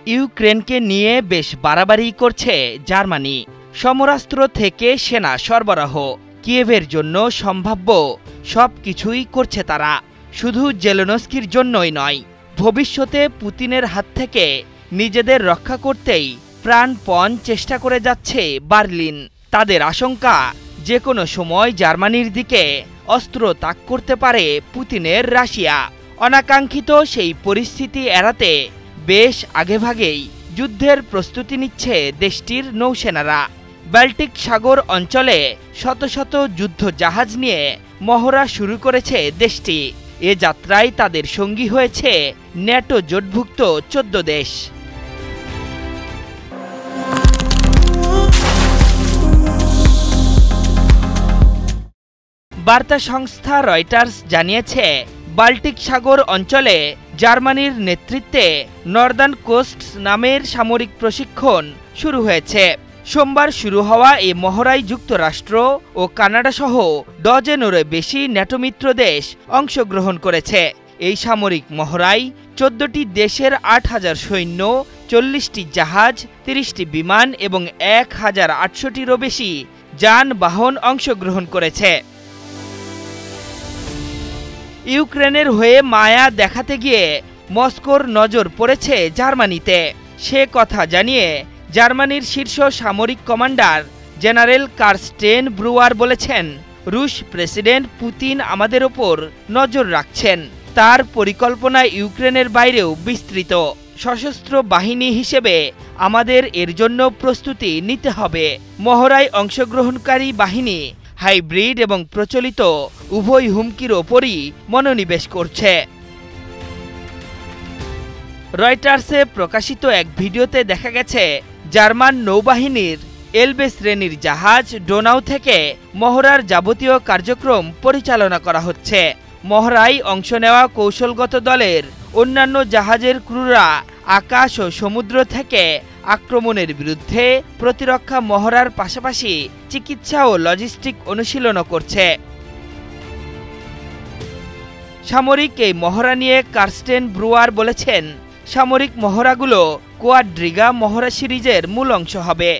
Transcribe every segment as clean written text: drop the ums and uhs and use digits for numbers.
ইউক্রেনকে নিয়ে বেশ বাড়াবাড়ি করছে জার্মানি। সমরাস্ত্র থেকে সেনা সরবরাহ, কিয়েভের জন্য সম্ভাব্য সবকিছুই করছে তারা। শুধু জেলেনস্কির জন্যই নয়, ভবিষ্যতে পুতিনের হাত থেকে নিজেদের রক্ষা করতেই প্রাণপণ চেষ্টা করে যাচ্ছে বার্লিন। তাদের আশঙ্কা, যে কোনো সময় জার্মানির দিকে অস্ত্র তাক করতে পারে পুতিনের রাশিয়া। অনাকাঙ্ক্ষিত সেই পরিস্থিতি এড়াতে বেশ আগেভাগেই যুদ্ধের প্রস্তুতি নিচ্ছে দেশটির নৌসেনারা। বাল্টিক সাগর অঞ্চলে শত শত যুদ্ধ জাহাজ নিয়ে মহড়া শুরু করেছে দেশটি। এ যাত্রায় তাদের সঙ্গী হয়েছে ন্যাটো জোটভুক্ত ১৪ দেশ। বার্তা সংস্থা রয়টার্স জানিয়েছে, বাল্টিক সাগর অঞ্চলে জার্মানির নেতৃত্বে নর্দার্ন কোস্টস নামের সামরিক প্রশিক্ষণ শুরু হয়েছে। সোমবার শুরু হওয়া এই মহড়ায় যুক্তরাষ্ট্র ও কানাডা সহ ডজনেরও বেশি ন্যাটো মিত্র দেশ অংশগ্রহণ করেছে। এই সামরিক মহড়ায় ১৪টি দেশের ৮,০০০ সৈন্য, ৪০টি জাহাজ, ৩০টি বিমান এবং ১,৮০০টিরও বেশি যানবাহন অংশগ্রহণ করেছে। ইউক্রেনের হয়ে মায়া দেখাতে গিয়ে মস্কোর নজর পড়েছে জার্মানিতে। সে কথা জানিয়ে জার্মানির শীর্ষ সামরিক কমান্ডার জেনারেল কার্স্টেন ব্রুয়ার বলেছেন, রুশ প্রেসিডেন্ট পুতিন আমাদের ওপর নজর রাখছেন। তার পরিকল্পনা ইউক্রেনের বাইরেও বিস্তৃত। সশস্ত্র বাহিনী হিসেবে আমাদের এর জন্য প্রস্তুতি নিতে হবে। মহড়ায় অংশগ্রহণকারী বাহিনী হাইব্রিড এবং প্রচলিত উভয় হুমকির ওপরই মনোনিবেশ করছে। রয়টার্সে প্রকাশিত এক ভিডিওতে দেখা গেছে, জার্মান নৌবাহিনীর এলবে শ্রেণীর জাহাজ ডোনাউ থেকে মহড়ার যাবতীয় কার্যক্রম পরিচালনা করা হচ্ছে। মহড়ায় অংশ নেওয়া কৌশলগত দলের অন্যান্য জাহাজের ক্রুরা আকাশ ও সমুদ্র থেকে আক্রমণের বিরুদ্ধে প্রতিরক্ষা মহড়ার পাশাপাশি চিকিৎসা ও লজিস্টিক অনুশীলনও করছে। সামরিক এই মহড়া নিয়ে কার্স্টেন ব্রুয়ার বলেছেন, সামরিক মহড়াগুলো কোয়াড্রিগা মহড়া সিরিজের মূল অংশ হবে,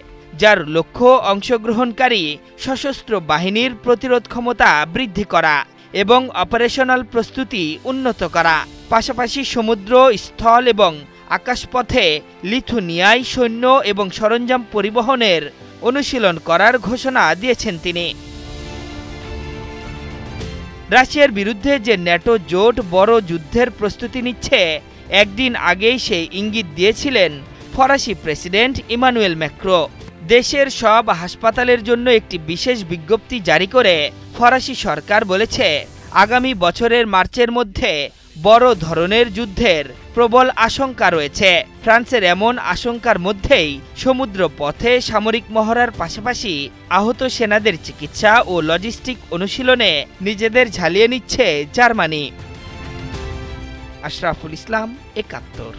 যার লক্ষ্য অংশগ্রহণকারী সশস্ত্র বাহিনীর প্রতিরোধ ক্ষমতা বৃদ্ধি করা এবং অপারেশনাল প্রস্তুতি উন্নত করা। পাশাপাশি সমুদ্র, স্থল এবং আকাশপথে লিথুনিয়ায় সৈন্য এবং সরঞ্জাম পরিবহনের অনুশীলন করার ঘোষণা দিয়েছেন তিনি। রাশিয়ার বিরুদ্ধে যে ন্যাটো জোট বড় যুদ্ধের প্রস্তুতি নিচ্ছে, একদিন আগেই সেই ইঙ্গিত দিয়েছিলেন ফরাসি প্রেসিডেন্ট ইমানুয়েল ম্যাক্রো। দেশের সব হাসপাতালের জন্য একটি বিশেষ বিজ্ঞপ্তি জারি করে ফরাসি সরকার বলেছে, আগামী বছরের মার্চের মধ্যে বড় ধরনের যুদ্ধের প্রবল আশঙ্কা রয়েছে। ফ্রান্সের এমন আশঙ্কার মধ্যেই সমুদ্র পথে সামরিক মহড়ার পাশাপাশি আহত সেনাদের চিকিৎসা ও লজিস্টিক অনুশীলনে নিজেদের ঝালিয়ে নিচ্ছে জার্মানি। আশরাফুল ইসলাম, ৭১।